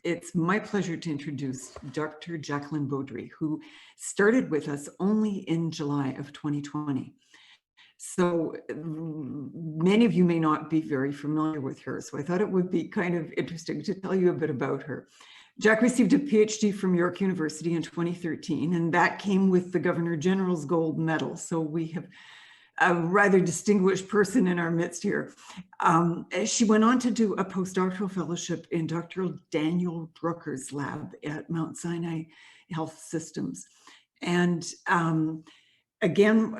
It's my pleasure to introduce Dr. Jacqueline Beaudry, who started with us only in July of 2020. So many of you may not be very familiar with her, so I thought it would be kind of interesting to tell you a bit about her. Jack received a PhD from York University in 2013, and that came with the Governor General's Gold Medal. So we have a rather distinguished person in our midst here. She went on to do a postdoctoral fellowship in Dr. Daniel Drucker's lab at Mount Sinai Health Systems. And again,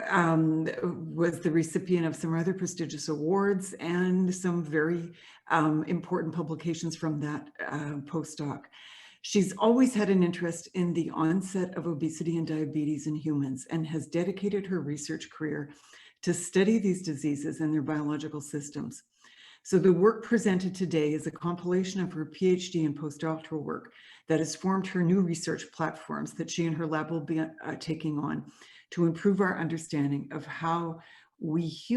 was the recipient of some rather prestigious awards and some very important publications from that postdoc. She's always had an interest in the onset of obesity and diabetes in humans and has dedicated her research career to study these diseases and their biological systems. So the work presented today is a compilation of her PhD and postdoctoral work that has formed her new research platforms that she and her lab will be taking on to improve our understanding of how we as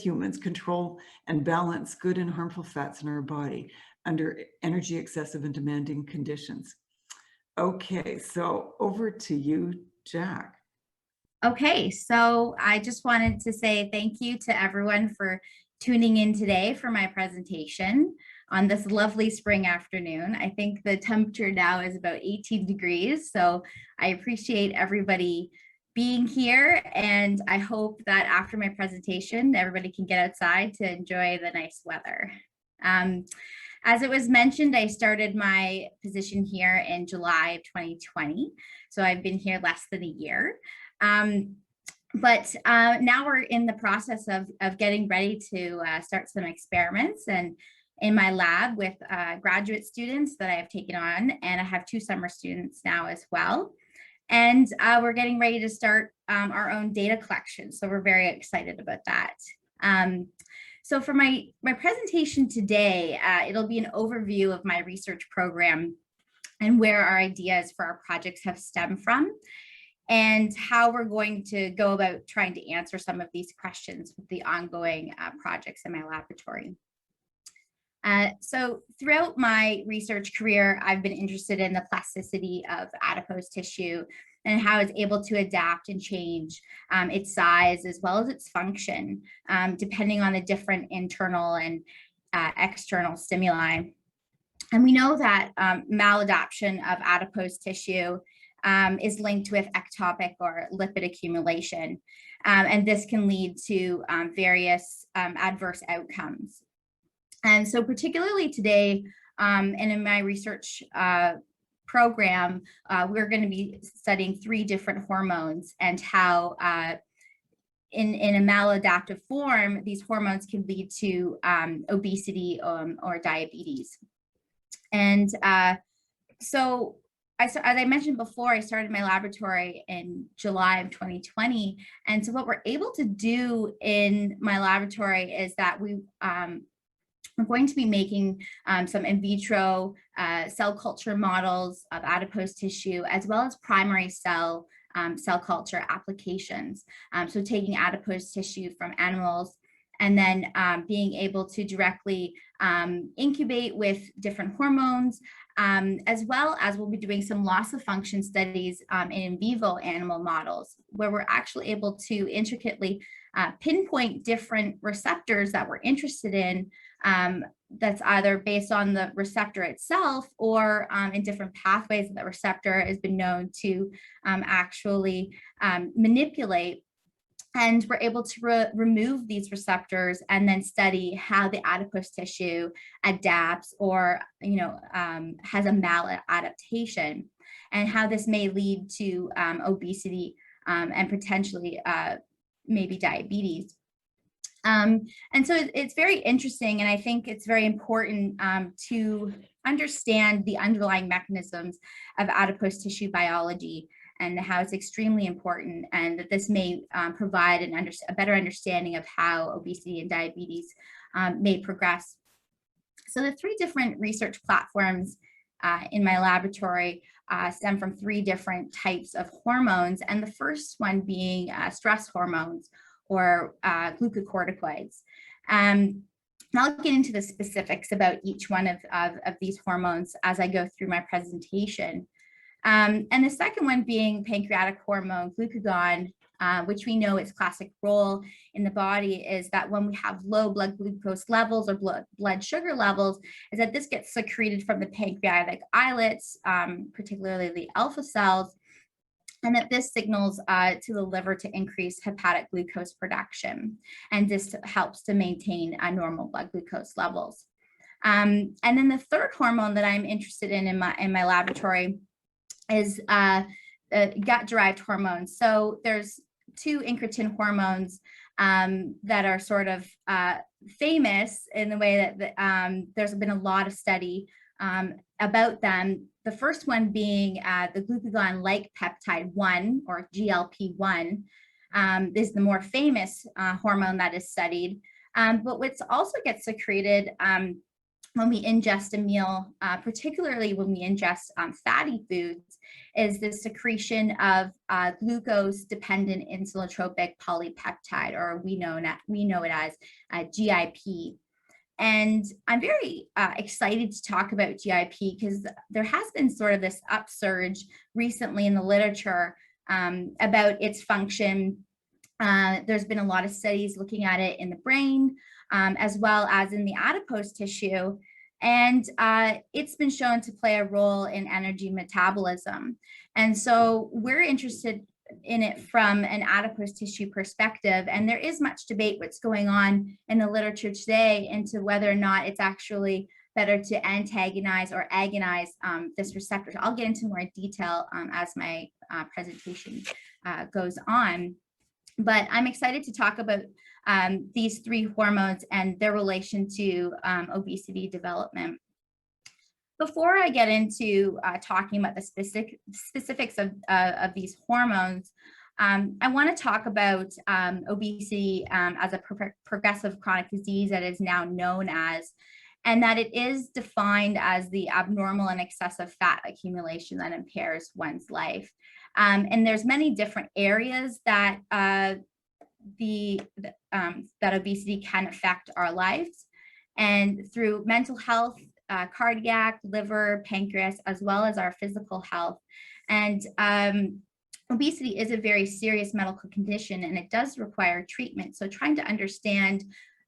humans control and balance good and harmful fats in our body under energy excessive and demanding conditions. Okay, so over to you, Jack. Okay, so I just wanted to say thank you to everyone for tuning in today for my presentation on this lovely spring afternoon. I think the temperature now is about 18 degrees, so I appreciate everybody being here, and I hope that after my presentation, everybody can get outside to enjoy the nice weather. As it was mentioned, I started my position here in July of 2020, so I've been here less than a year. But now we're in the process of getting ready to start some experiments and in my lab with graduate students that I have taken on, and I have 2 summer students now as well. And we're getting ready to start our own data collection, so we're very excited about that. So for my presentation today, it'll be an overview of my research program and where our ideas for our projects have stemmed from, and how we're going to go about trying to answer some of these questions with the ongoing projects in my laboratory. So throughout my research career, I've been interested in the plasticity of adipose tissue and how it's able to adapt and change its size as well as its function, depending on the different internal and external stimuli. And we know that maladaptation of adipose tissue is linked with ectopic or lipid accumulation. And this can lead to various adverse outcomes. And so particularly today, and in my research program, we're going to be studying 3 different hormones and how in a maladaptive form, these hormones can lead to obesity or diabetes. And so as I mentioned before, I started my laboratory in July of 2020. And so what we're able to do in my laboratory is that we're going to be making some in vitro cell culture models of adipose tissue, as well as primary cell culture applications. So taking adipose tissue from animals and then being able to directly incubate with different hormones, as well as we'll be doing some loss of function studies in vivo animal models, where we're actually able to intricately pinpoint different receptors that we're interested in, that's either based on the receptor itself or in different pathways that the receptor has been known to actually manipulate. And we're able to remove these receptors and then study how the adipose tissue adapts or, has a maladaptation, and how this may lead to obesity and potentially maybe diabetes. And so it's very interesting, and I think it's very important to understand the underlying mechanisms of adipose tissue biology and how it's extremely important, and that this may provide a better understanding of how obesity and diabetes may progress. So the 3 different research platforms in my laboratory stem from 3 different types of hormones, and the first one being stress hormones or glucocorticoids. And I'll get into the specifics about each one of these hormones as I go through my presentation. And the second one being pancreatic hormone, glucagon, which we know its classic role in the body is that when we have low blood glucose levels or blood sugar levels, is that this gets secreted from the pancreatic islets, particularly the alpha cells, and that this signals to the liver to increase hepatic glucose production. And this helps to maintain normal blood glucose levels. And then the third hormone that I'm interested in my laboratory is gut-derived hormones. So there's two incretin hormones that are sort of famous in the way that there's been a lot of study about them. The first one being the glucagon-like peptide 1, or GLP-1, is the more famous hormone that is studied. But what also gets secreted when we ingest a meal, particularly when we ingest fatty foods, is the secretion of glucose-dependent insulinotropic polypeptide, or we know it as GIP. And I'm very excited to talk about GIP because there has been sort of this upsurge recently in the literature about its function. There's been a lot of studies looking at it in the brain, as well as in the adipose tissue. And it's been shown to play a role in energy metabolism. And so we're interested in it from an adipose tissue perspective. And there is much debate what's going on in the literature today into whether or not it's actually better to antagonize or agonize this receptor. So I'll get into more detail as my presentation goes on. But I'm excited to talk about these three hormones and their relation to obesity development. Before I get into talking about the specifics of these hormones, I want to talk about obesity as a progressive chronic disease that is now known as, and that it is defined as the abnormal and excessive fat accumulation that impairs one's life. And there's many different areas that that obesity can affect our lives, and through mental health, cardiac, liver, pancreas, as well as our physical health. And obesity is a very serious medical condition, and it does require treatment. So trying to understand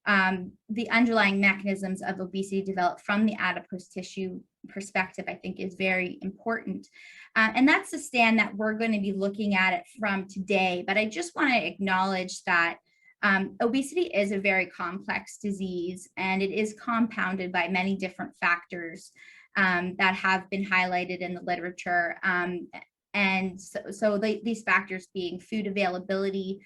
the underlying mechanisms of obesity developed from the adipose tissue perspective, I think, is very important. And that's the stand that we're going to be looking at it from today. But I just want to acknowledge that obesity is a very complex disease, and it is compounded by many different factors that have been highlighted in the literature. And so these factors being food availability,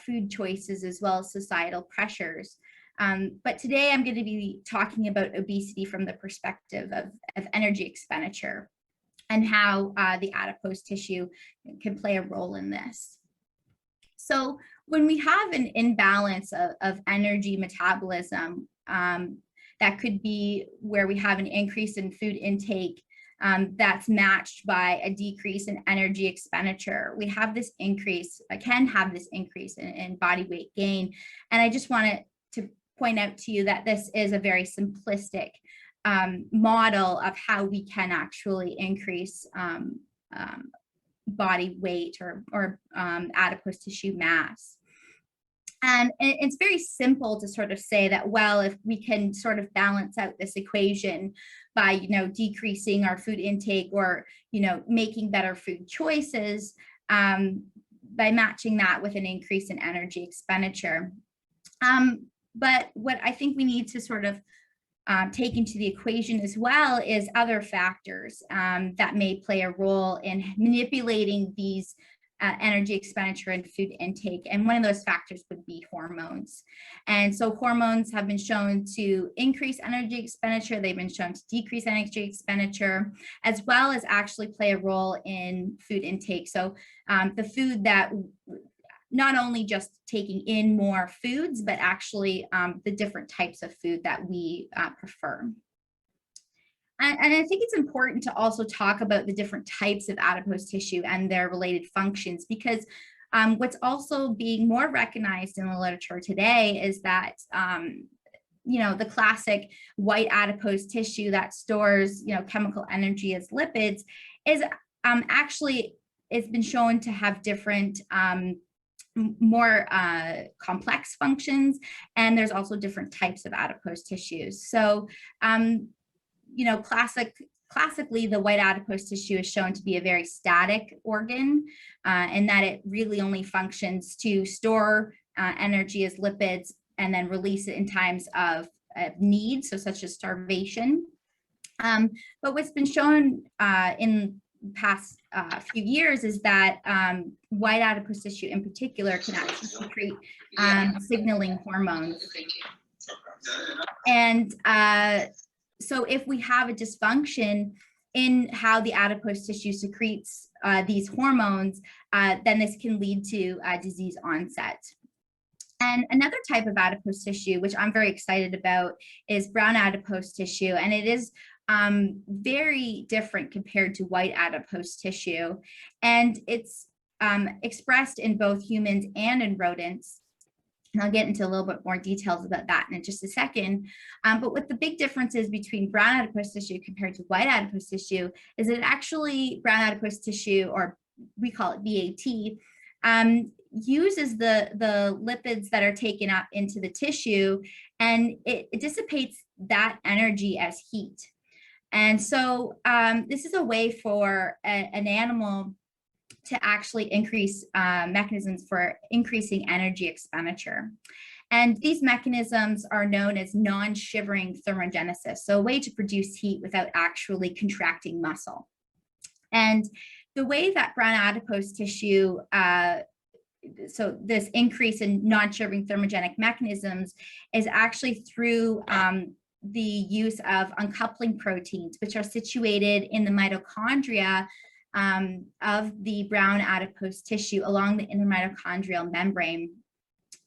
food choices, as well as societal pressures. But today I'm going to be talking about obesity from the perspective of energy expenditure and how the adipose tissue can play a role in this. So when we have an imbalance of energy metabolism, that could be where we have an increase in food intake that's matched by a decrease in energy expenditure. We have this increase, can have this increase in body weight gain. And I just wanted to point out to you that this is a very simplistic model of how we can actually increase body weight or adipose tissue mass. And it's very simple to sort of say that, well, if we can sort of balance out this equation by, decreasing our food intake or, making better food choices, by matching that with an increase in energy expenditure. But what I think we need to sort of take into the equation as well is other factors that may play a role in manipulating these energy expenditure and food intake. And one of those factors would be hormones. And so hormones have been shown to increase energy expenditure. They've been shown to decrease energy expenditure, as well as actually play a role in food intake. So the food that not only just taking in more foods, but actually the different types of food that we prefer. And I think it's important to also talk about the different types of adipose tissue and their related functions, because what's also being more recognized in the literature today is that the classic white adipose tissue that stores, chemical energy as lipids, is actually, it's been shown to have different, more complex functions, and there's also different types of adipose tissues. So, classically, the white adipose tissue is shown to be a very static organ, in that it really only functions to store energy as lipids and then release it in times of need, so such as starvation. But what's been shown in past few years is that white adipose tissue in particular can actually secrete signaling hormones. And so if we have a dysfunction in how the adipose tissue secretes these hormones, then this can lead to disease onset. And another type of adipose tissue, which I'm very excited about, is brown adipose tissue. And it is very different compared to white adipose tissue. And it's expressed in both humans and in rodents. And I'll get into a little bit more details about that in just a second. But what the big difference is between brown adipose tissue compared to white adipose tissue is that actually brown adipose tissue, or we call it BAT, uses the lipids that are taken up into the tissue, and it dissipates that energy as heat. And so this is a way for an animal to actually increase mechanisms for increasing energy expenditure. And these mechanisms are known as non-shivering thermogenesis, so a way to produce heat without actually contracting muscle. And the way that brown adipose tissue, so this increase in non-shivering thermogenic mechanisms, is actually through the use of uncoupling proteins, which are situated in the mitochondria of the brown adipose tissue along the intermitochondrial membrane.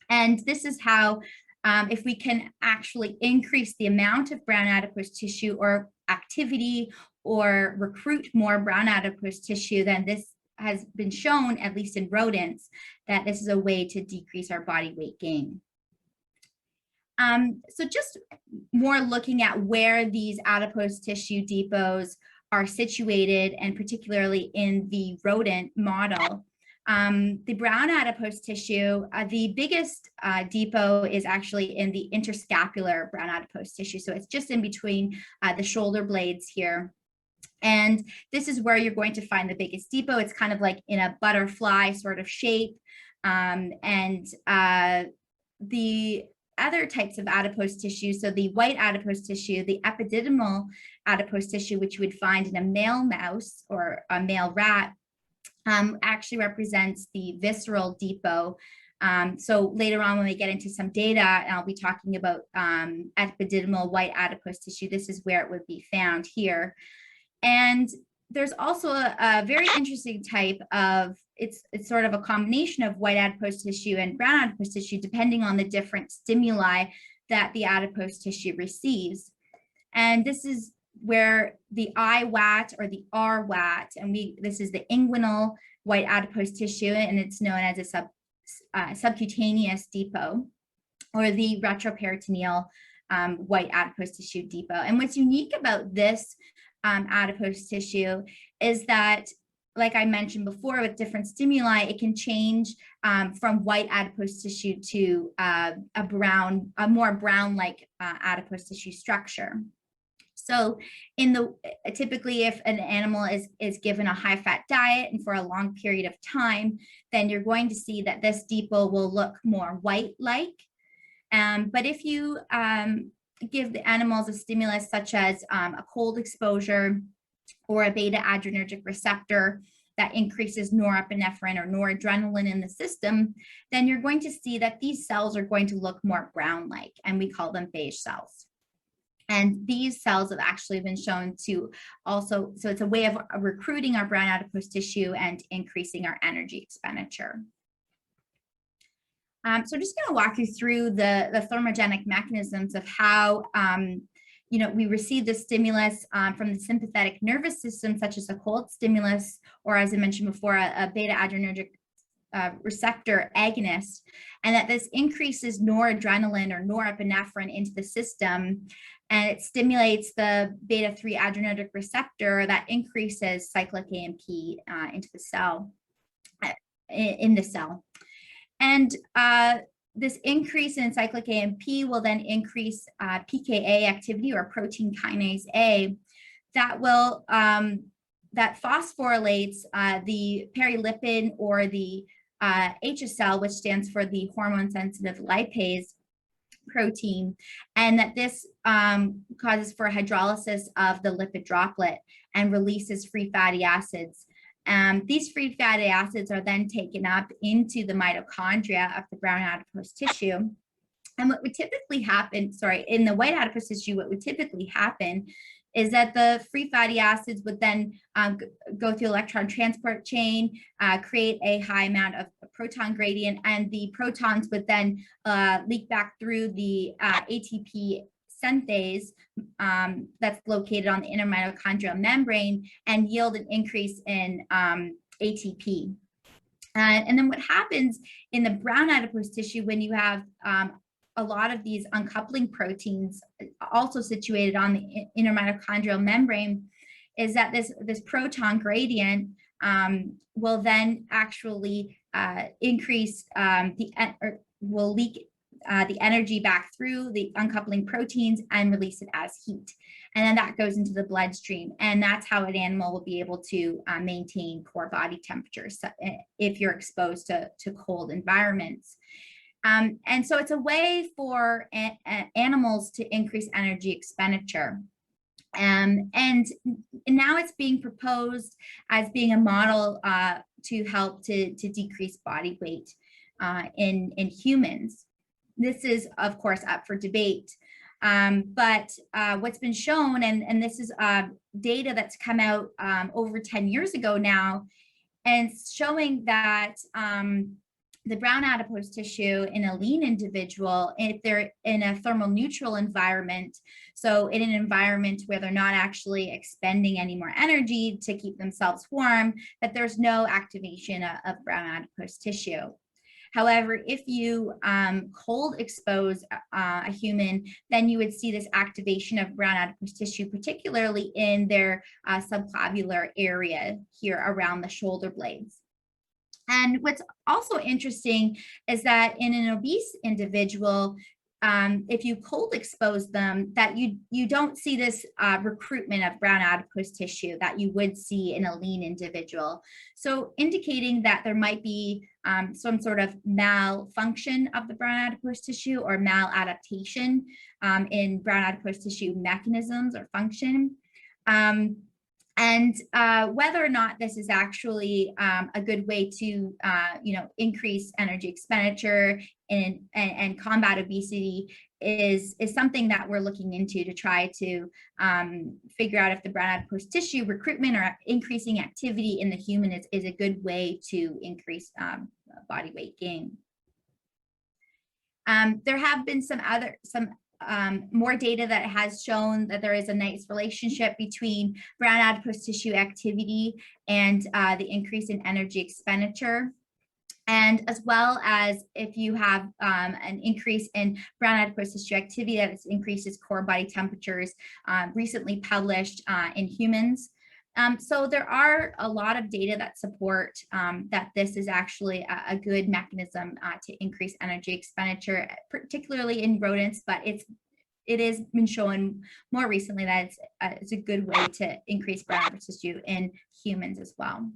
And this is how, if we can actually increase the amount of brown adipose tissue or activity, or recruit more brown adipose tissue, then this has been shown, at least in rodents, that this is a way to decrease our body weight gain. So just more looking at where these adipose tissue depots are situated, and particularly in the rodent model. The brown adipose tissue, the biggest depot is actually in the interscapular brown adipose tissue. So it's just in between the shoulder blades here. And this is where you're going to find the biggest depot. It's kind of like in a butterfly sort of shape. The other types of adipose tissue, so the white adipose tissue, the epididymal adipose tissue, which you would find in a male mouse or a male rat, actually represents the visceral depot. So later on, when we get into some data, and I'll be talking about epididymal white adipose tissue, this is where it would be found here. And there's also a very interesting type of, it's sort of a combination of white adipose tissue and brown adipose tissue, depending on the different stimuli that the adipose tissue receives. And this is where the IWAT or the RWAT, and this is the inguinal white adipose tissue, and it's known as a subcutaneous depot, or the retroperitoneal white adipose tissue depot. And what's unique about this adipose tissue is that, like I mentioned before, with different stimuli, it can change from white adipose tissue to a more brown-like adipose tissue structure. So typically if an animal is given a high-fat diet and for a long period of time, then you're going to see that this depot will look more white-like. But if you give the animals a stimulus such as a cold exposure or a beta adrenergic receptor that increases norepinephrine or noradrenaline in the system, then you're going to see that these cells are going to look more brown-like, and we call them beige cells. And these cells have actually been shown to also, so it's a way of recruiting our brown adipose tissue and increasing our energy expenditure. So I'm just going to walk you through the thermogenic mechanisms of how we receive the stimulus from the sympathetic nervous system, such as a cold stimulus, or as I mentioned before, a beta adrenergic receptor agonist, and that this increases noradrenaline or norepinephrine into the system, and it stimulates the beta-3 adrenergic receptor that increases cyclic AMP into the cell, in the cell. And this increase in cyclic AMP will then increase PKA activity, or protein kinase A, that will that phosphorylates the perilipin, or the HSL, which stands for the hormone-sensitive lipase protein, and that this causes for hydrolysis of the lipid droplet and releases free fatty acids. These free fatty acids are then taken up into the mitochondria of the brown adipose tissue. And what would typically happen, in the white adipose tissue, what would typically happen is that the free fatty acids would then go through electron transport chain, create a high amount of proton gradient, and the protons would then leak back through the ATP synthase that's located on the inner mitochondrial membrane and yield an increase in ATP. And then what happens in the brown adipose tissue when you have a lot of these uncoupling proteins also situated on the inner mitochondrial membrane is that this proton gradient will then actually increase will leak the energy back through the uncoupling proteins and release it as heat. And then that goes into the bloodstream. And that's how an animal will be able to maintain core body temperature if you're exposed to cold environments. And so it's a way for animals to increase energy expenditure. And now it's being proposed as being a model to help to decrease body weight in humans. This is, of course, up for debate. But what's been shown, and this is data that's come out over 10 years ago now, and showing that the brown adipose tissue in a lean individual, if they're in a thermal neutral environment, so in an environment where they're not actually expending any more energy to keep themselves warm, that there's no activation of brown adipose tissue. However, if you cold expose a human, then you would see this activation of brown adipose tissue, particularly in their subclavian area here around the shoulder blades. And what's also interesting is that in an obese individual, if you cold expose them, that you don't see this recruitment of brown adipose tissue that you would see in a lean individual. So indicating that there might be some sort of malfunction of the brown adipose tissue or maladaptation in brown adipose tissue mechanisms or function. And whether or not this is actually a good way to, increase energy expenditure and combat obesity is something that we're looking into to try to figure out if the brown adipose tissue recruitment or increasing activity in the human is a good way to increase body weight gain. There have been some more data that has shown that there is a nice relationship between brown adipose tissue activity and the increase in energy expenditure. And as well as if you have an increase in brown adipose tissue activity, that increases core body temperatures, recently published in humans. So there are a lot of data that support that this is actually a good mechanism to increase energy expenditure, particularly in rodents, but it has been shown more recently that it's a good way to increase brown adipose tissue in humans as well.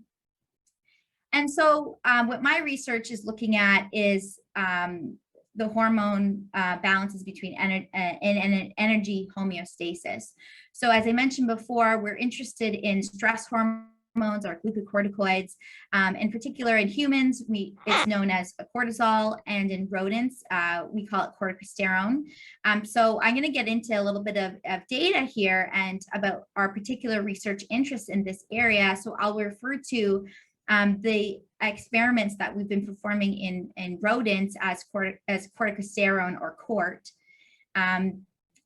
And so what my research is looking at is the hormone balances between energy homeostasis. So as I mentioned before, we're interested in stress hormones or glucocorticoids. In particular, in humans, it's known as cortisol, and in rodents, we call it corticosterone. So I'm going to get into a little bit of data here and about our particular research interests in this area. So I'll refer to the experiments that we've been performing in rodents as corticosterone or CORT.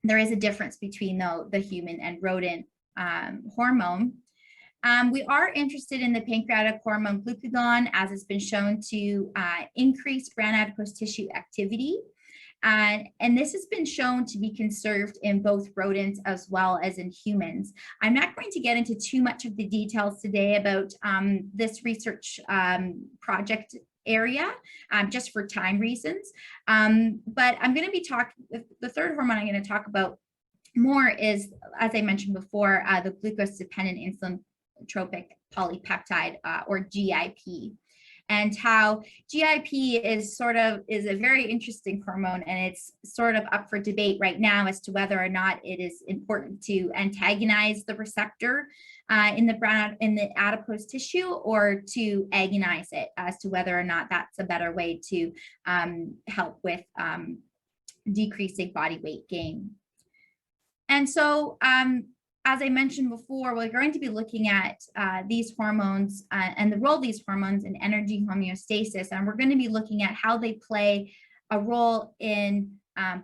There is a difference between the human and rodent hormone. We are interested in the pancreatic hormone glucagon, as it's been shown to increase brown adipose tissue activity. And this has been shown to be conserved in both rodents as well as in humans. I'm not going to get into too much of the details today about this research project area, just for time reasons. But I'm going to be talking, the third hormone I'm going to talk about more is, as I mentioned before, the glucose-dependent insulin-tropic polypeptide, or GIP. And how GIP is a very interesting hormone, and it's sort of up for debate right now as to whether or not it is important to antagonize the receptor in the adipose tissue, or to agonize it, as to whether or not that's a better way to help with decreasing body weight gain. And so, as I mentioned before, we're going to be looking at these hormones and the role of these hormones in energy homeostasis. And we're going to be looking at how they play a role in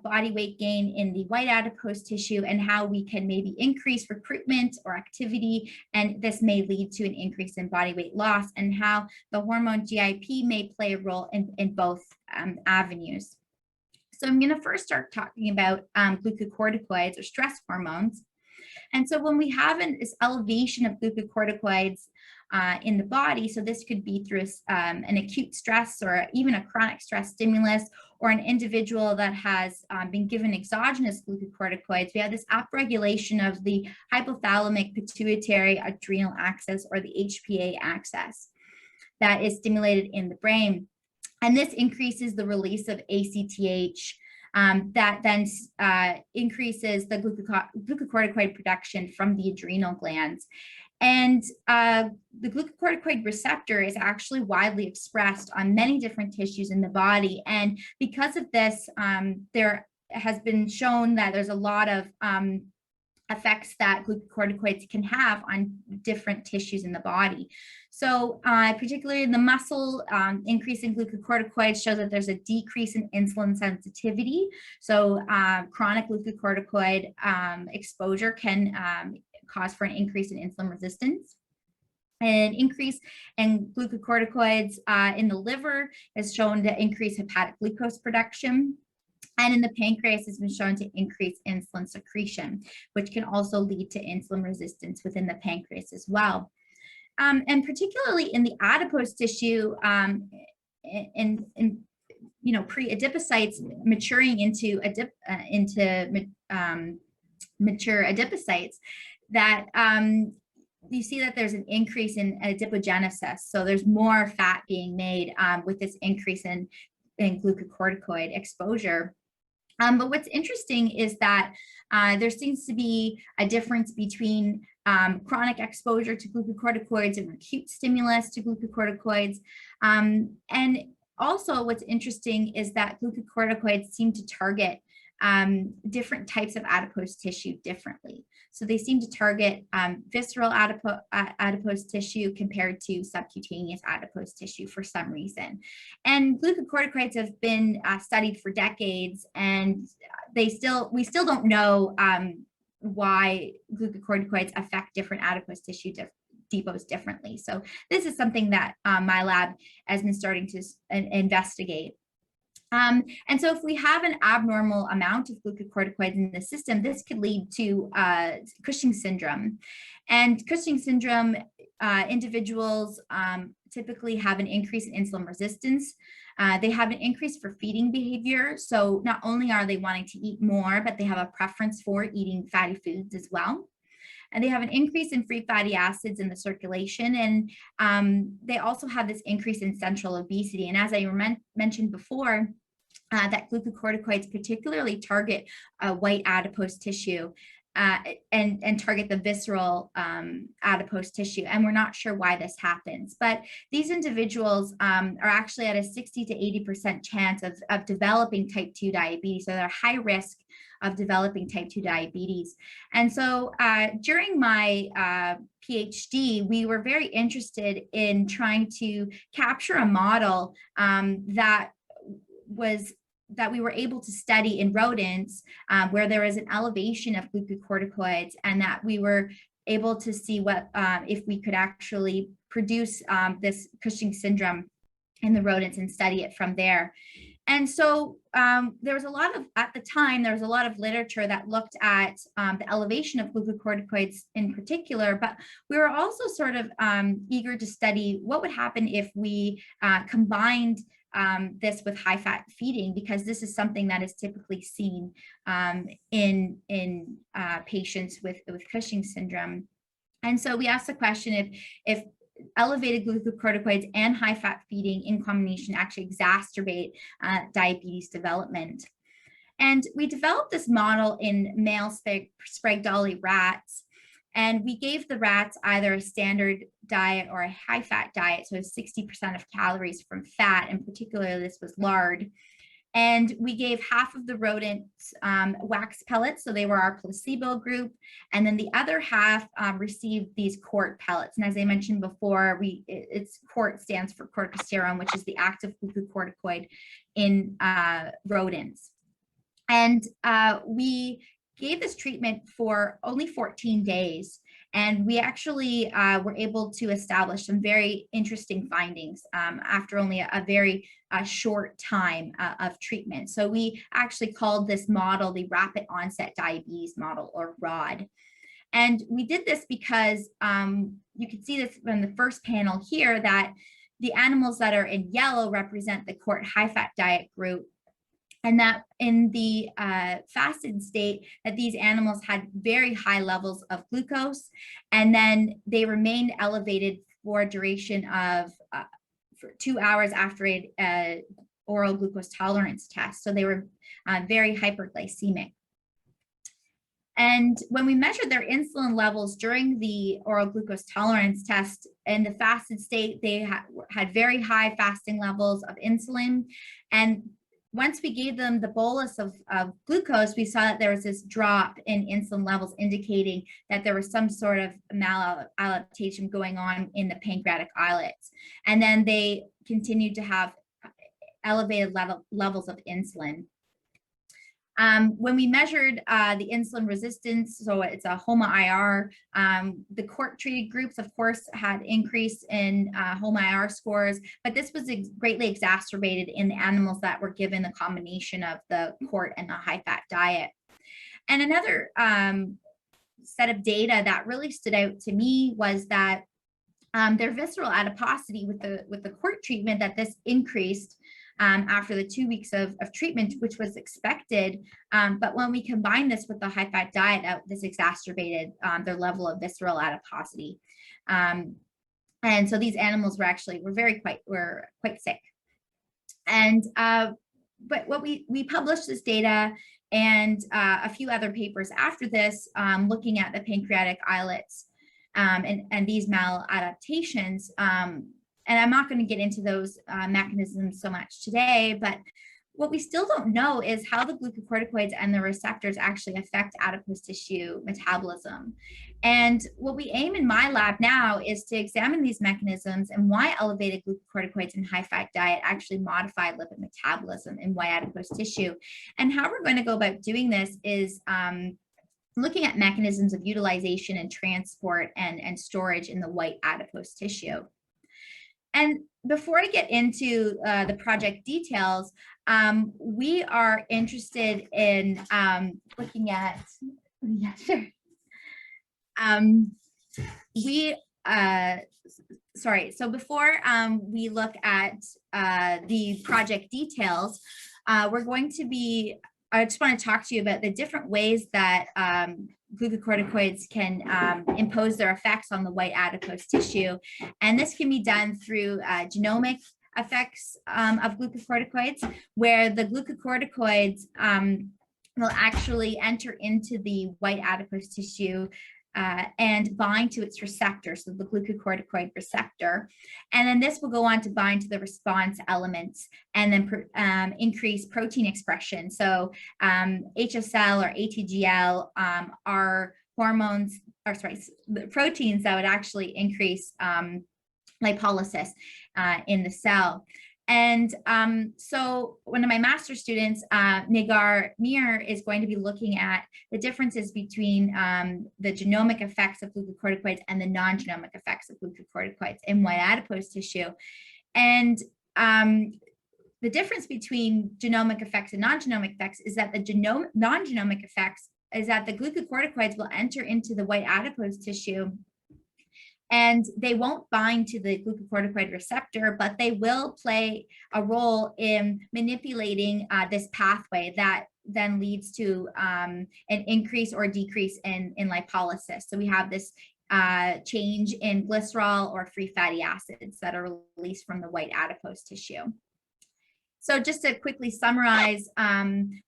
body weight gain in the white adipose tissue, and how we can maybe increase recruitment or activity. And this may lead to an increase in body weight loss, and how the hormone GIP may play a role in both avenues. So I'm going to first start talking about glucocorticoids, or stress hormones. And so when we have this elevation of glucocorticoids in the body, so this could be through an acute stress or even a chronic stress stimulus, or an individual that has been given exogenous glucocorticoids, we have this upregulation of the hypothalamic pituitary adrenal axis, or the HPA axis, that is stimulated in the brain. And this increases the release of ACTH, that then increases the glucocorticoid production from the adrenal glands. And the glucocorticoid receptor is actually widely expressed on many different tissues in the body. And because of this, there has been shown that there's a lot of effects that glucocorticoids can have on different tissues in the body. So particularly in the muscle, increase in glucocorticoids shows that there's a decrease in insulin sensitivity. So chronic glucocorticoid exposure can cause for an increase in insulin resistance. An increase in glucocorticoids in the liver is shown to increase hepatic glucose production. And in the pancreas has been shown to increase insulin secretion, which can also lead to insulin resistance within the pancreas as well. And particularly in the adipose tissue, in pre-adipocytes maturing into mature adipocytes, that you see that there's an increase in adipogenesis. So there's more fat being made with this increase in glucocorticoid exposure. But what's interesting is that there seems to be a difference between chronic exposure to glucocorticoids and acute stimulus to glucocorticoids. And also what's interesting is that glucocorticoids seem to target different types of adipose tissue differently. So they seem to target visceral adipose tissue compared to subcutaneous adipose tissue for some reason. And glucocorticoids have been studied for decades, and we still don't know why glucocorticoids affect different adipose tissue depots differently. So this is something that my lab has been starting to investigate. And so if we have an abnormal amount of glucocorticoids in the system, this could lead to Cushing's syndrome. And Cushing's syndrome individuals typically have an increase in insulin resistance. They have an increase for feeding behavior. So not only are they wanting to eat more, but they have a preference for eating fatty foods as well. And they have an increase in free fatty acids in the circulation. And they also have this increase in central obesity. And as I mentioned before, that glucocorticoids particularly target white adipose tissue and target the visceral adipose tissue. And we're not sure why this happens. But these individuals are actually at a 60 to 80% chance of developing type 2 diabetes. So they're high risk of developing type 2 diabetes. And so during my PhD, we were very interested in trying to capture a model that we were able to study in rodents where there is an elevation of glucocorticoids, and that we were able to see what if we could actually produce this Cushing syndrome in the rodents and study it from there. And so there was a lot of, at the time, there was a lot of literature that looked at the elevation of glucocorticoids in particular, but we were also sort of eager to study what would happen if we combined this with high-fat feeding, because this is something that is typically seen in patients with Cushing syndrome. And so we asked the question if elevated glucocorticoids and high-fat feeding in combination actually exacerbate diabetes development. And we developed this model in male Sprague-Dawley rats, and we gave the rats either a standard diet or a high-fat diet, so 60% of calories from fat, and particularly this was lard. And we gave half of the rodents wax pellets, so they were our placebo group, and then the other half received these quart pellets. And as I mentioned before, its quart stands for corticosterone, which is the active glucocorticoid in rodents. And we gave this treatment for only 14 days. And we actually were able to establish some very interesting findings after only a very short time of treatment. So we actually called this model the Rapid Onset Diabetes Model, or ROD. And we did this because you can see this from the first panel here, that the animals that are in yellow represent the quart high-fat diet group, and that in the fasted state, that these animals had very high levels of glucose, and then they remained elevated for a duration of for 2 hours after an oral glucose tolerance test. So they were very hyperglycemic. And when we measured their insulin levels during the oral glucose tolerance test in the fasted state, they had very high fasting levels of insulin. And once we gave them the bolus of glucose, we saw that there was this drop in insulin levels, indicating that there was some sort of maladaptation going on in the pancreatic islets. And then they continued to have elevated levels of insulin. When we measured the insulin resistance, so it's a HOMA-IR, the quart-treated groups, of course, had increase in HOMA-IR scores, but this was greatly exacerbated in the animals that were given the combination of the quart and the high-fat diet. And another set of data that really stood out to me was that their visceral adiposity with the quart treatment, that this increased after the 2 weeks of treatment, which was expected. But when we combine this with the high-fat diet, this exacerbated their level of visceral adiposity. And so these animals were quite sick. And but what we published this data and a few other papers after this, looking at the pancreatic islets and these maladaptations. And I'm not going to get into those mechanisms so much today, but what we still don't know is how the glucocorticoids and the receptors actually affect adipose tissue metabolism. And what we aim in my lab now is to examine these mechanisms and why elevated glucocorticoids and high-fat diet actually modify lipid metabolism in white adipose tissue. And how we're going to go about doing this is looking at mechanisms of utilization and transport and storage in the white adipose tissue. And before I get into the project details, we are interested in looking at, yeah, sure. Sorry, so before we look at the project details, we're going to be, I just want to talk to you about the different ways that glucocorticoids can impose their effects on the white adipose tissue. And this can be done through genomic effects of glucocorticoids, where the glucocorticoids will actually enter into the white adipose tissue and bind to its receptor, so the glucocorticoid receptor. And then this will go on to bind to the response elements and then increase protein expression. So HSL or ATGL are hormones, or sorry, the proteins that would actually increase lipolysis in the cell. And so one of my master's students, Nigar Mir, is going to be looking at the differences between the genomic effects of glucocorticoids and the non-genomic effects of glucocorticoids in white adipose tissue. And the difference between genomic effects and non-genomic effects is that the non-genomic effects is that the glucocorticoids will enter into the white adipose tissue and they won't bind to the glucocorticoid receptor, but they will play a role in manipulating this pathway that then leads to an increase or decrease in lipolysis. So we have this change in glycerol or free fatty acids that are released from the white adipose tissue. So just to quickly summarize,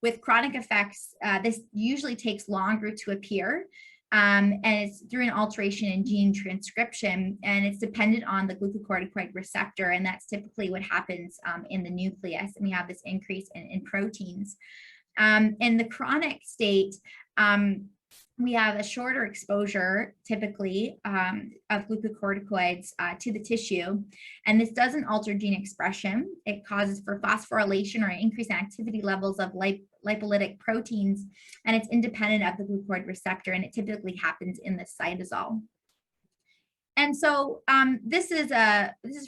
with chronic effects, this usually takes longer to appear. And it's through an alteration in gene transcription, and it's dependent on the glucocorticoid receptor, and that's typically what happens in the nucleus, and we have this increase in proteins. In the chronic state, we have a shorter exposure, typically, of glucocorticoids to the tissue, and this doesn't alter gene expression. It causes for phosphorylation or increase in activity levels of lipolytic proteins, and it's independent of the glucocorticoid receptor, and it typically happens in the cytosol. And so this is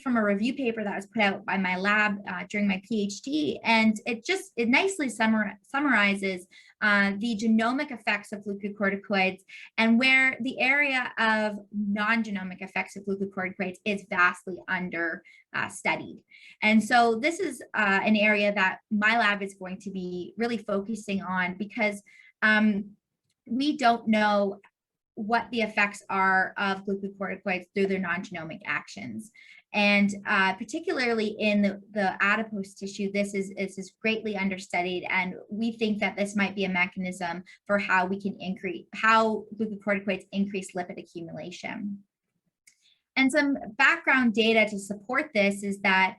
from a review paper that was put out by my lab during my PhD, and it nicely summarizes the genomic effects of glucocorticoids and where the area of non-genomic effects of glucocorticoids is vastly under studied. And so this is an area that my lab is going to be really focusing on, because we don't know what the effects are of glucocorticoids through their non-genomic actions. And particularly in the adipose tissue, this is greatly understudied, and we think that this might be a mechanism for how glucocorticoids increase lipid accumulation. And some background data to support this is that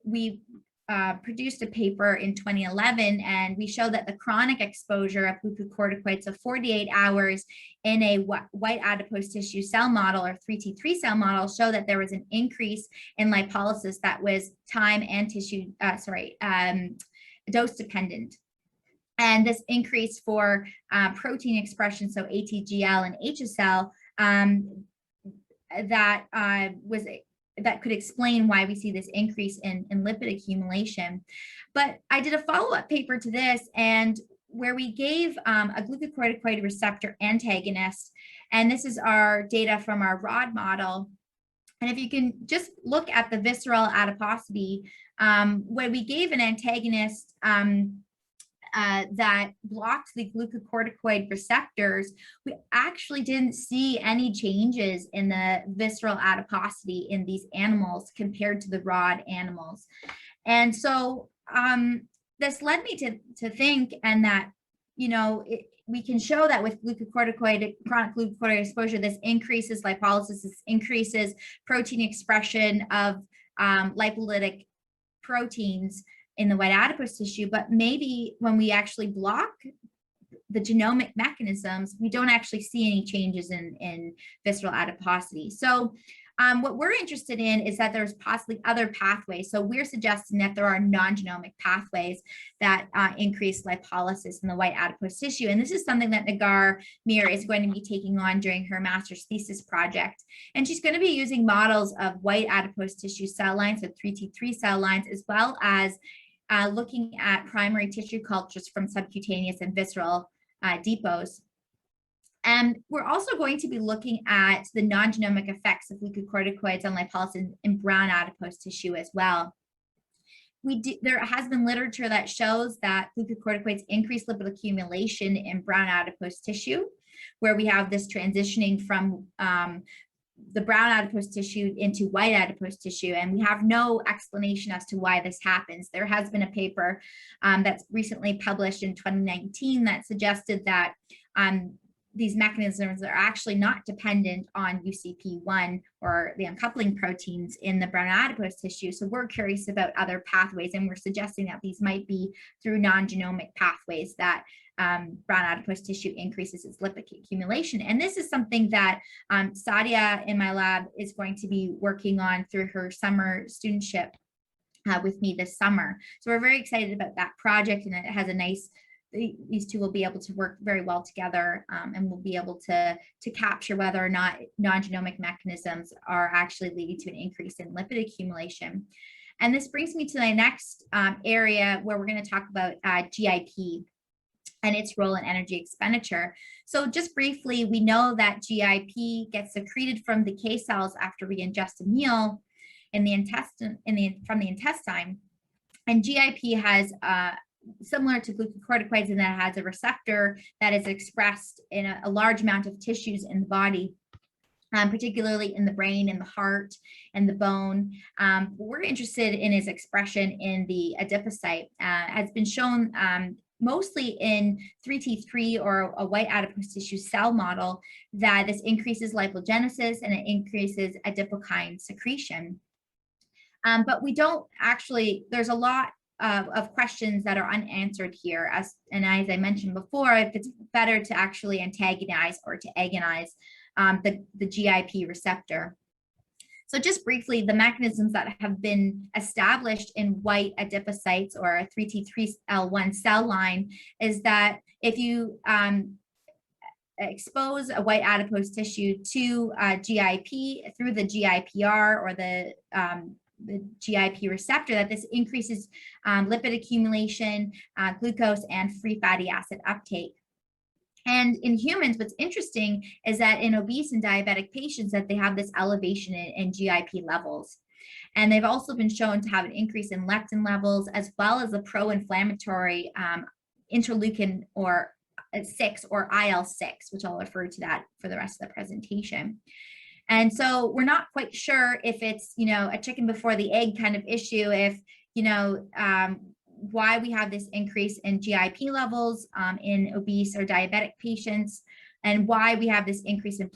we produced a paper in 2011, and we showed that the chronic exposure of glucocorticoids of 48 hours in a white adipose tissue cell model, or 3T3 cell model, showed that there was an increase in lipolysis that was time and tissue, dose dependent. And this increase for protein expression, so ATGL and HSL, that could explain why we see this increase in lipid accumulation. But I did a follow-up paper to this, and where we gave a glucocorticoid receptor antagonist, and this is our data from our ROD model. And if you can just look at the visceral adiposity, where we gave an antagonist that blocked the glucocorticoid receptors, we actually didn't see any changes in the visceral adiposity in these animals compared to the ROD animals. And so this led me to think, and that, we can show that with chronic glucocorticoid exposure, this increases lipolysis, this increases protein expression of lipolytic proteins in the white adipose tissue, but maybe when we actually block the genomic mechanisms, we don't actually see any changes in visceral adiposity. So what we're interested in is that there's possibly other pathways. So we're suggesting that there are non-genomic pathways that increase lipolysis in the white adipose tissue. And this is something that Nigar Mir is going to be taking on during her master's thesis project. And she's going to be using models of white adipose tissue cell lines, so 3T3 cell lines, as well as looking at primary tissue cultures from subcutaneous and visceral depots. And we're also going to be looking at the non-genomic effects of glucocorticoids on lipolysis in brown adipose tissue as well. There has been literature that shows that glucocorticoids increase lipid accumulation in brown adipose tissue, where we have this transitioning from the brown adipose tissue into white adipose tissue, and we have no explanation as to why this happens. There has been a paper that's recently published in 2019 that suggested that these mechanisms are actually not dependent on UCP1 or the uncoupling proteins in the brown adipose tissue. So we're curious about other pathways, and we're suggesting that these might be through non-genomic pathways that brown adipose tissue increases its lipid accumulation. And this is something that Sadia in my lab is going to be working on through her summer studentship with me this summer. So we're very excited about that project, and it has a nice, these two will be able to work very well together, and we'll be able to capture whether or not non-genomic mechanisms are actually leading to an increase in lipid accumulation. And this brings me to the next area where we're going to talk about GIP and its role in energy expenditure. So just briefly, we know that GIP gets secreted from the K cells after we ingest a meal in the intestine, from the intestine. And GIP has similar to glucocorticoids in that it has a receptor that is expressed in a large amount of tissues in the body, particularly in the brain, in the heart, and the bone. What we're interested in is expression in the adipocyte. Has been shown mostly in 3T3 or a white adipose tissue cell model that this increases lipogenesis and it increases adipokine secretion. But we don't actually, there's a lot of questions that are unanswered here. And as I mentioned before, if it's better to actually antagonize or to agonize the GIP receptor. So just briefly, the mechanisms that have been established in white adipocytes or a 3T3L1 cell line is that if you expose a white adipose tissue to GIP through the GIPR or the GIP receptor, that this increases lipid accumulation, glucose, and free fatty acid uptake. And in humans, what's interesting is that in obese and diabetic patients that they have this elevation in GIP levels. And they've also been shown to have an increase in leptin levels, as well as the pro-inflammatory interleukin or 6 or IL-6, which I'll refer to that for the rest of the presentation. And so we're not quite sure if it's, you know, a chicken before the egg kind of issue, if, you know, why we have this increase in GIP levels in obese or diabetic patients, and why we have this increase in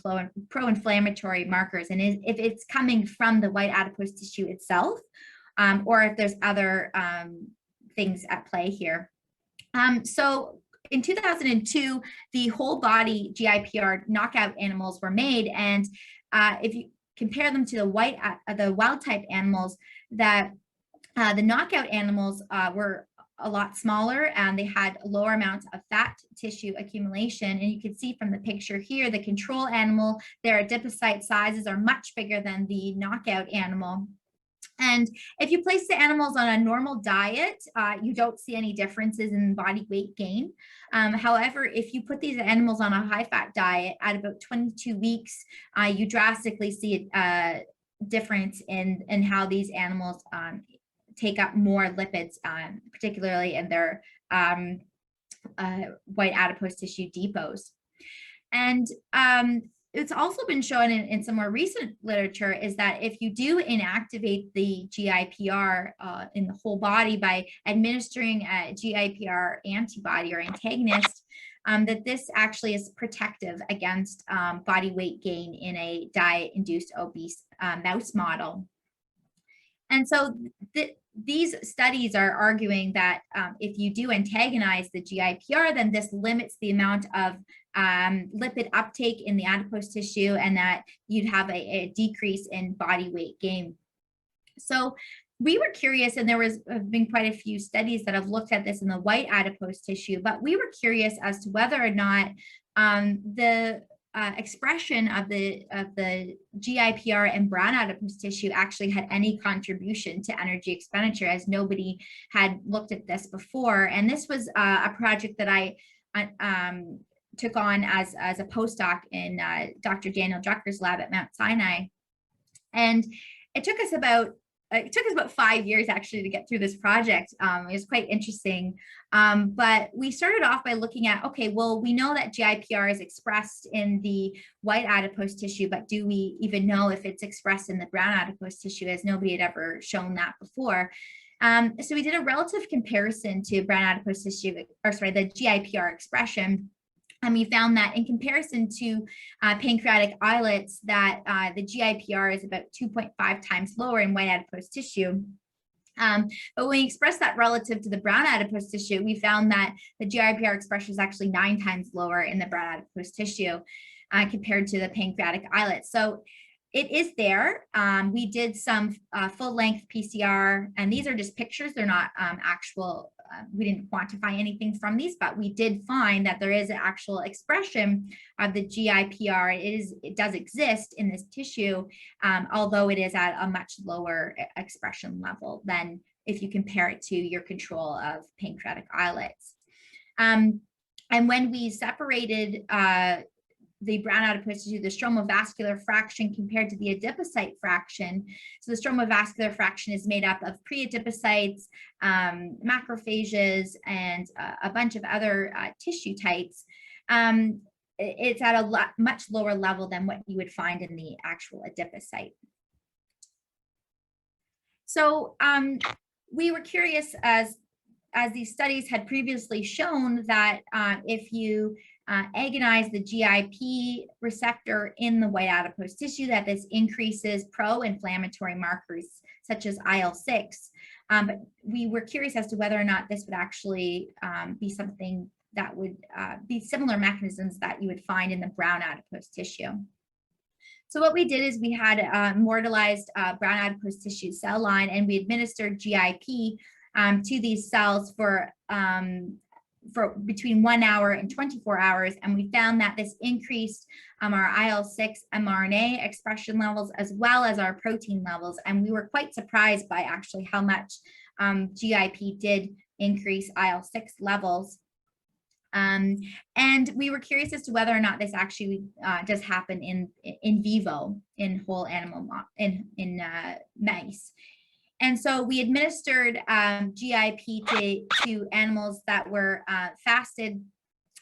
pro-inflammatory markers, and if it's coming from the white adipose tissue itself, or if there's other things at play here. So in 2002, the whole body GIPR knockout animals were made, and if you compare them to the wild type animals, that the knockout animals were a lot smaller and they had lower amounts of fat tissue accumulation. And you can see from the picture here, the control animal, their adipocyte sizes are much bigger than the knockout animal. And if you place the animals on a normal diet, you don't see any differences in body weight gain. However, if you put these animals on a high-fat diet at about 22 weeks, you drastically see a difference in how these animals take up more lipids, particularly in their white adipose tissue depots. And it's also been shown in some more recent literature is that if you do inactivate the GIPR in the whole body by administering a GIPR antibody or antagonist, that this actually is protective against body weight gain in a diet-induced obese mouse model. And so these studies are arguing that if you do antagonize the GIPR, then this limits the amount of lipid uptake in the adipose tissue, and that you'd have a decrease in body weight gain. So we were curious, and there have been quite a few studies that have looked at this in the white adipose tissue, but we were curious as to whether or not the expression of the GIPR and brown adipose tissue actually had any contribution to energy expenditure, as nobody had looked at this before. And this was a project that I took on as a postdoc in Dr. Daniel Drucker's lab at Mount Sinai. And it took us about 5 years actually to get through this project. It was quite interesting. But we started off by looking at, okay, well, we know that GIPR is expressed in the white adipose tissue, but do we even know if it's expressed in the brown adipose tissue, as nobody had ever shown that before. So we did a relative comparison to brown adipose tissue, or sorry, the GIPR expression. And we found that in comparison to pancreatic islets, that the GIPR is about 2.5 times lower in white adipose tissue. But when we express that relative to the brown adipose tissue, we found that the GIPR expression is actually 9 times lower in the brown adipose tissue compared to the pancreatic islet. So It is there. We did some full-length PCR, and these are just pictures. They're not actual. We didn't quantify anything from these, but we did find that there is an actual expression of the GIPR. It does exist in this tissue, although it is at a much lower expression level than if you compare it to your control of pancreatic islets. And when we separated the brown adipose tissue, the stromovascular fraction compared to the adipocyte fraction. So the stromovascular fraction is made up of pre-adipocytes, macrophages, and a bunch of other tissue types. It's at a much lower level than what you would find in the actual adipocyte. So we were curious, as these studies had previously shown, that if you agonize the GIP receptor in the white adipose tissue, that this increases pro-inflammatory markers such as IL-6. But we were curious as to whether or not this would actually be something that would be similar mechanisms that you would find in the brown adipose tissue. So what we did is we had immortalized brown adipose tissue cell line, and we administered GIP to these cells for between 1 hour and 24 hours. And we found that this increased our IL-6 mRNA expression levels as well as our protein levels. And we were quite surprised by actually how much GIP did increase IL-6 levels. And we were curious as to whether or not this actually does happen in vivo, in whole animal, in mice. And so we administered GIP to animals that were fasted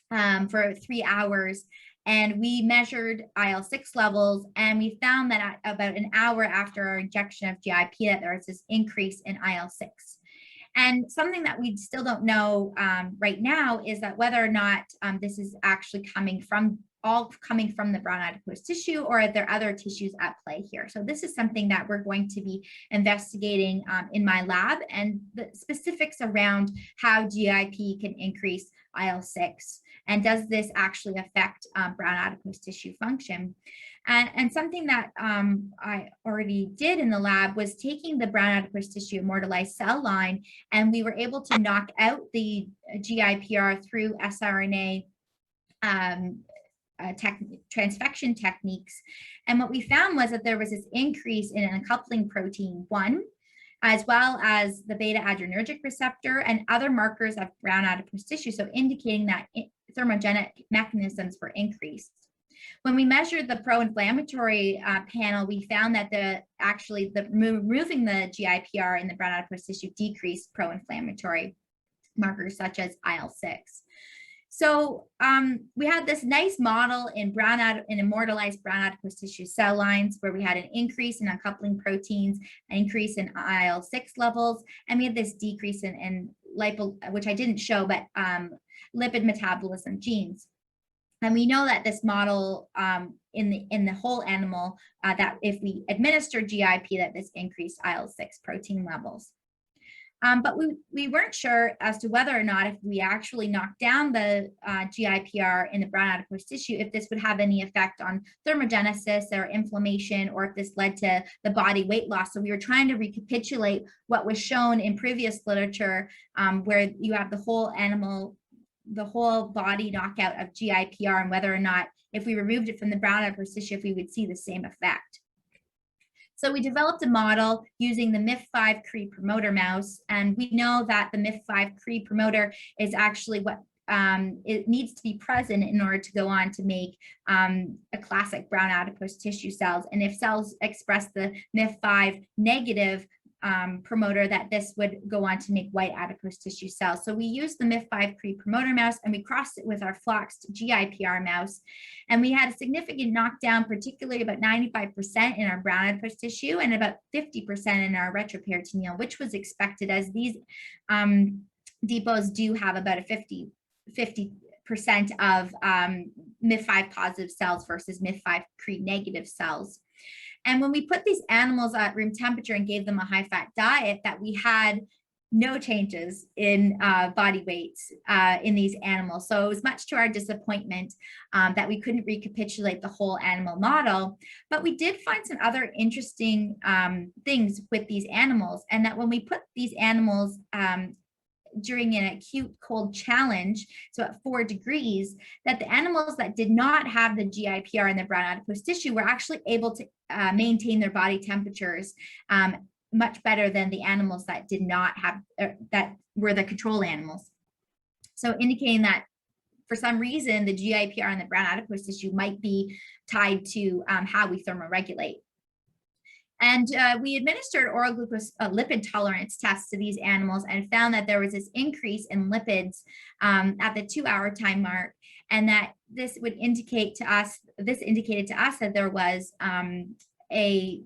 for 3 hours, and we measured IL-6 levels, and we found that at about an hour after our injection of GIP that there was this increase in IL-6. And something that we still don't know right now is that whether or not this is actually coming from the brown adipose tissue, or are there other tissues at play here. So this is something that we're going to be investigating in my lab, and the specifics around how GIP can increase IL-6, and does this actually affect brown adipose tissue function. And something that I already did in the lab was taking the brown adipose tissue immortalized cell line, and we were able to knock out the GIPR through siRNA transfection techniques. And what we found was that there was this increase in an uncoupling protein 1, as well as the beta adrenergic receptor and other markers of brown adipose tissue, so indicating that thermogenic mechanisms were increased. When we measured the pro-inflammatory panel, we found that removing the GIPR in the brown adipose tissue decreased pro-inflammatory markers such as IL-6. So we had this nice model in immortalized brown adipose tissue cell lines where we had an increase in uncoupling proteins, an increase in IL-6 levels, and we had this decrease in lipo, which I didn't show, but lipid metabolism genes. And we know that this model in the whole animal, that if we administer GIP, that this increased IL-6 protein levels. But we weren't sure as to whether or not, if we actually knocked down the GIPR in the brown adipose tissue, if this would have any effect on thermogenesis or inflammation, or if this led to the body weight loss. So we were trying to recapitulate what was shown in previous literature, where you have the whole animal, the whole body knockout of GIPR, and whether or not, if we removed it from the brown adipose tissue, if we would see the same effect. So we developed a model using the MIF5 Cre promoter mouse, and we know that the MIF5 Cre promoter is actually what it needs to be present in order to go on to make a classic brown adipose tissue cells. And if cells express the MIF5 negative promoter, that this would go on to make white adipose tissue cells. So we used the MIF5 Cre promoter mouse, and we crossed it with our floxed GIPR mouse, and we had a significant knockdown, particularly about 95% in our brown adipose tissue and about 50% in our retroperitoneal, which was expected, as these depots do have about a 50% of MIF5 positive cells versus MIF5 Cre negative cells. And when we put these animals at room temperature and gave them a high-fat diet, that we had no changes in body weights in these animals. So it was much to our disappointment that we couldn't recapitulate the whole animal model, but we did find some other interesting things with these animals, and that when we put these animals during an acute cold challenge, so at 4 degrees, that the animals that did not have the GIPR in the brown adipose tissue were actually able to maintain their body temperatures much better than the animals that did not have, that were the control animals. So indicating that for some reason, the GIPR in the brown adipose tissue might be tied to how we thermoregulate. And we administered oral glucose lipid tolerance tests to these animals and found that there was this increase in lipids at the 2-hour time mark, and that this would indicate to us, this indicated to us that there was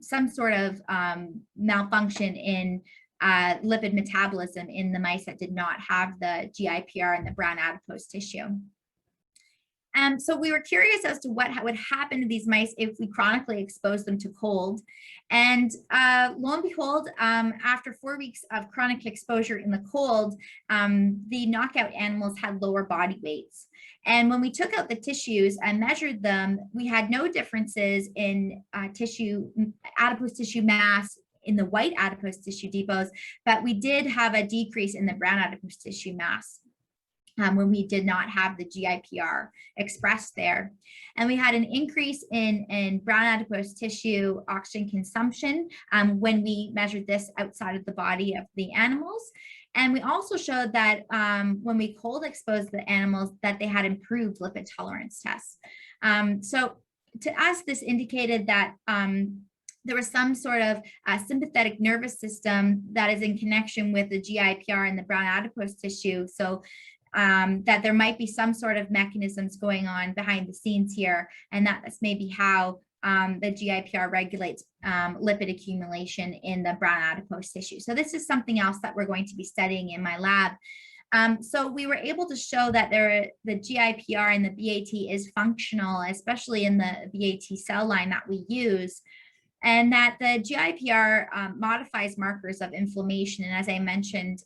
some sort of malfunction in lipid metabolism in the mice that did not have the GIPR in the brown adipose tissue. And so we were curious as to what would happen to these mice if we chronically exposed them to cold. And lo and behold, after 4 weeks of chronic exposure in the cold, the knockout animals had lower body weights. And when we took out the tissues and measured them, we had no differences in adipose tissue mass in the white adipose tissue depots, but we did have a decrease in the brown adipose tissue mass when we did not have the GIPR expressed there. And we had an increase in brown adipose tissue oxygen consumption when we measured this outside of the body of the animals. And we also showed that when we cold exposed the animals, that they had improved lipid tolerance tests. So to us, this indicated that there was some sort of sympathetic nervous system that is in connection with the GIPR in the brown adipose tissue. So that there might be some sort of mechanisms going on behind the scenes here, and that's maybe how the GIPR regulates lipid accumulation in the brown adipose tissue. So this is something else that we're going to be studying in my lab. So we were able to show that the GIPR and the BAT is functional, especially in the BAT cell line that we use, and that the GIPR modifies markers of inflammation. And as I mentioned,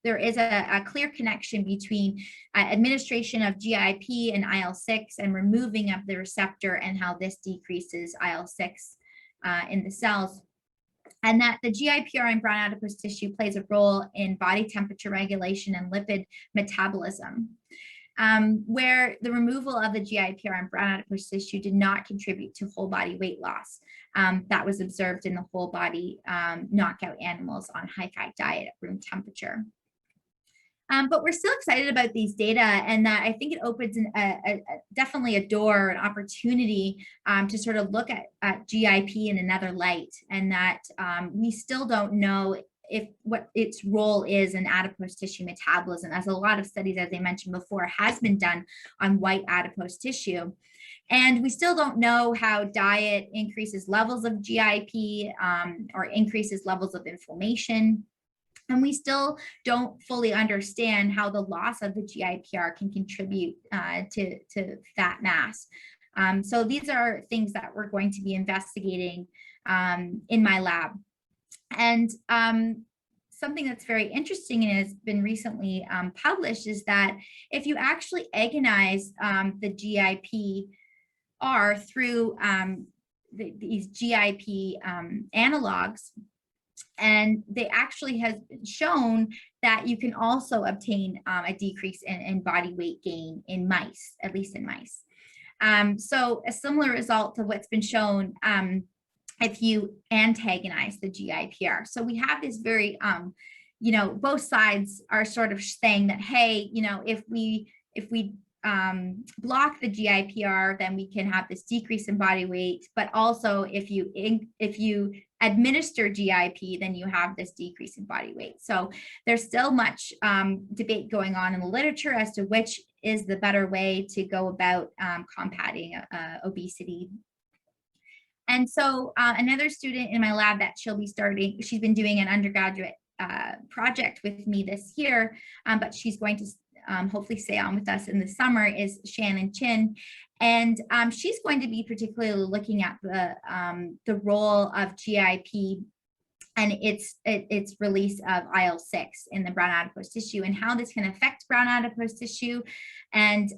there is a clear connection between administration of GIP and IL-6 and removing of the receptor, and how this decreases IL-6 in the cells. And that the GIPR in brown adipose tissue plays a role in body temperature regulation and lipid metabolism, where the removal of the GIPR in brown adipose tissue did not contribute to whole body weight loss. That was observed in the whole body knockout animals on high fat diet at room temperature. But we're still excited about these data, and that I think it opens definitely a door, an opportunity to sort of look at GIP in another light, and that we still don't know what its role is in adipose tissue metabolism, as a lot of studies, as I mentioned before, has been done on white adipose tissue. And we still don't know how diet increases levels of GIP or increases levels of inflammation. And we still don't fully understand how the loss of the GIPR can contribute to fat mass. So these are things that we're going to be investigating in my lab. And something that's very interesting and has been recently published is that if you actually agonize the GIPR through these GIP analogs, and they actually has shown that you can also obtain a decrease in body weight gain in mice, at least in mice. So a similar result to what's been shown if you antagonize the GIPR. So we have this very, both sides are sort of saying that, hey, if we block the GIPR, then we can have this decrease in body weight. But also, if you administer GIP, then you have this decrease in body weight. So there's still much debate going on in the literature as to which is the better way to go about combating obesity. And so another student in my lab that she's been doing an undergraduate project with me this year, but she's going to hopefully stay on with us in the summer, is Shannon Chin. And she's going to be particularly looking at the role of GIP and its release of IL-6 in the brown adipose tissue, and how this can affect brown adipose tissue. And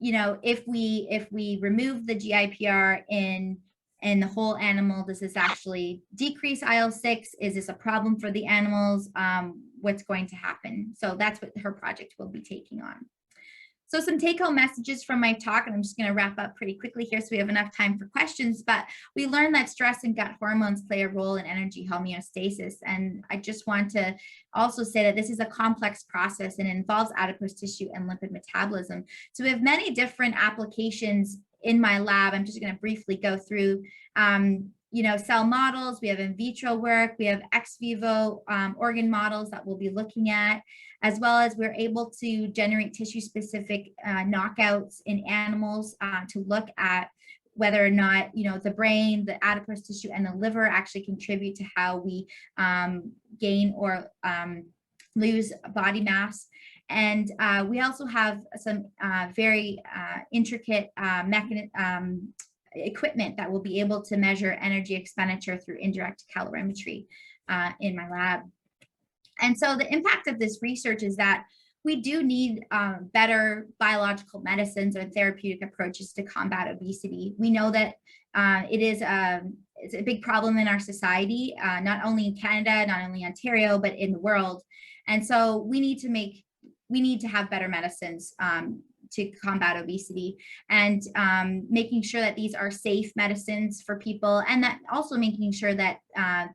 you know, if we remove the GIPR in the whole animal, does this actually decrease IL-6? Is this a problem for the animals? What's going to happen? So that's what her project will be taking on. So some take-home messages from my talk, and I'm just going to wrap up pretty quickly here so we have enough time for questions. But we learned that stress and gut hormones play a role in energy homeostasis. And I just want to also say that this is a complex process and involves adipose tissue and lipid metabolism. So we have many different applications in my lab. I'm just going to briefly go through you know, cell models. We have in vitro work, we have ex vivo organ models that we'll be looking at, as well as we're able to generate tissue specific knockouts in animals to look at whether or not, you know, the brain, the adipose tissue, and the liver actually contribute to how we gain or lose body mass. And we also have some very intricate equipment that will be able to measure energy expenditure through indirect calorimetry in my lab. And so the impact of this research is that we do need better biological medicines or therapeutic approaches to combat obesity. We know that it's a big problem in our society, not only in Canada, not only Ontario, but in the world. And so we need to have better medicines to combat obesity, and making sure that these are safe medicines for people, and that also making sure that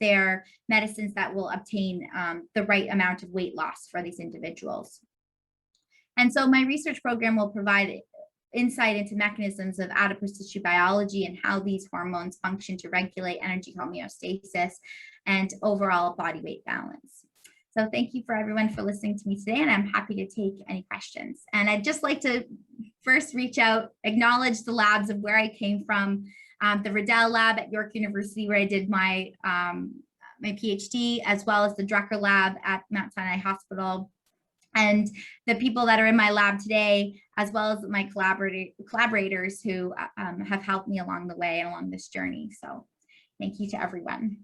they're medicines that will obtain the right amount of weight loss for these individuals. And so my research program will provide insight into mechanisms of adipose tissue biology and how these hormones function to regulate energy homeostasis and overall body weight balance. So thank you for everyone for listening to me today, and I'm happy to take any questions. And I'd just like to first reach out, acknowledge the labs of where I came from, the Riddell lab at York University, where I did my PhD, as well as the Drucker lab at Mount Sinai Hospital, and the people that are in my lab today, as well as my collaborators who have helped me along the way and along this journey. So thank you to everyone.